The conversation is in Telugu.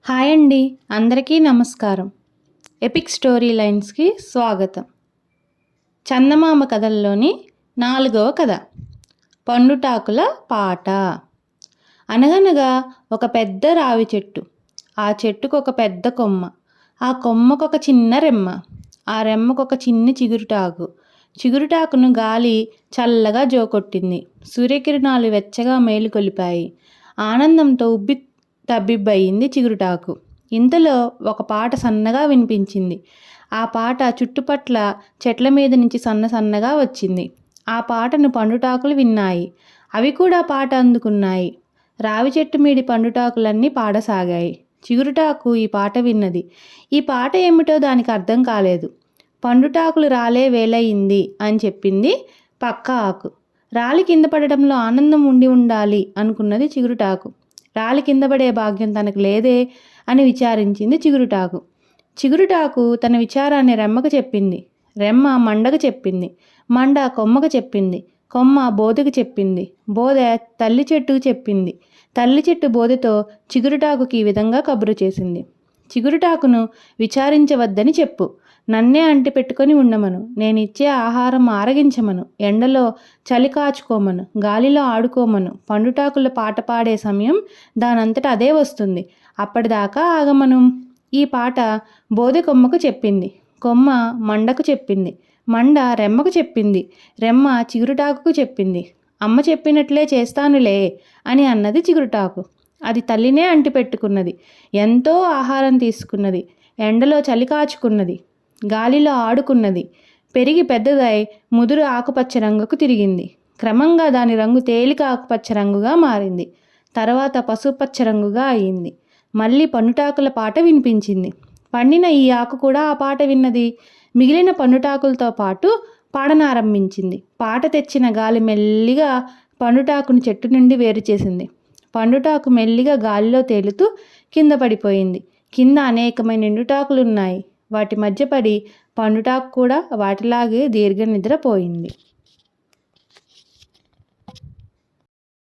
హాయ్ అండి, అందరికీ నమస్కారం. ఎపిక్ స్టోరీ లైన్స్కి స్వాగతం. చందమామ కథల్లోని 4వ కథ, పండుటాకుల పాట. అనగనగా ఒక పెద్ద రావి చెట్టు. ఆ చెట్టుకు ఒక పెద్ద కొమ్మ, ఆ కొమ్మకు ఒక చిన్న రెమ్మ, ఆ రెమ్మకు ఒక చిన్ని చిగురుటాకు. చిగురుటాకును గాలి చల్లగా జోకొట్టింది. సూర్యకిరణాలు వెచ్చగా మేలుకొలిపాయి. ఆనందంతో తబ్బిబ్బయింది చిగురుటాకు. ఇంతలో ఒక పాట సన్నగా వినిపించింది. ఆ పాట చుట్టుపట్ల చెట్ల మీద నుంచి సన్నగా వచ్చింది. ఆ పాటను పండుటాకులు విన్నాయి. అవి కూడా పాట అందుకున్నాయి. రావి చెట్టు మీది పండుటాకులన్నీ పాడసాగాయి. చిగురుటాకు ఈ పాట విన్నది. ఈ పాట ఏమిటో దానికి అర్థం కాలేదు. పండుటాకులు రాలే వేలయింది అని చెప్పింది పక్క ఆకు. రాలి కింద పడడంలో ఆనందం ఉండి ఉండాలి అనుకున్నది చిగురుటాకు. రాలి కింద పడే భాగ్యం తనకు లేదే అని విచారించింది చిగురుటాకు. చిగురుటాకు తన విచారాన్ని రెమ్మకు చెప్పింది. రెమ్మ మండకు చెప్పింది. మండ కొమ్మకు చెప్పింది. కొమ్మ బోదెకు చెప్పింది. బోదె తల్లి చెట్టుకు చెప్పింది. తల్లి చెట్టు బోదెతో చిగురుటాకుకి ఈ విధంగా కబురు చేసింది. చిగురుటాకును విచారించవద్దని చెప్పు. నన్నే అంటి పెట్టుకొని ఉండమను. నేనిచ్చే ఆహారం ఆరగించమను. ఎండలో చలి కాచుకోమను. గాలిలో ఆడుకోమను. పండుటాకుల పాట పాడే సమయం దానంతట అదే వస్తుంది. అప్పటిదాకా ఆగమను. ఈ పాట బోదె కొమ్మకు చెప్పింది. కొమ్మ మండకు చెప్పింది. మండ రెమ్మకు చెప్పింది. రెమ్మ చిగురుటాకుకు చెప్పింది. అమ్మ చెప్పినట్లే చేస్తానులే అని అన్నది చిగురుటాకు. అది తల్లినే అంటిపెట్టుకున్నది. ఎంతో ఆహారం తీసుకున్నది. ఎండలో చలి కాచుకున్నది. గాలిలో ఆడుకున్నది. పెరిగి పెద్దదై ముదురు ఆకుపచ్చ రంగుకు తిరిగింది. క్రమంగా దాని రంగు తేలిక ఆకుపచ్చ రంగుగా మారింది. తర్వాత పసుపచ్చ రంగుగా అయింది. మళ్ళీ పండుటాకుల పాట వినిపించింది. పండిన ఈ ఆకు కూడా ఆ పాట విన్నది. మిగిలిన పండుటాకులతో పాటు పాడనారంభించింది. పాట తెచ్చిన గాలి మెల్లిగా పండుటాకును చెట్టు నుండి వేరు చేసింది. పండుటాకు మెల్లిగా గాలిలో తేలుతూ కింద పడిపోయింది. కింద అనేకమైన ఎండుటాకులున్నాయి. వాటి మధ్య పడి పండుటాకు కూడా వాటిలాగే దీర్ఘ నిద్రపోయింది.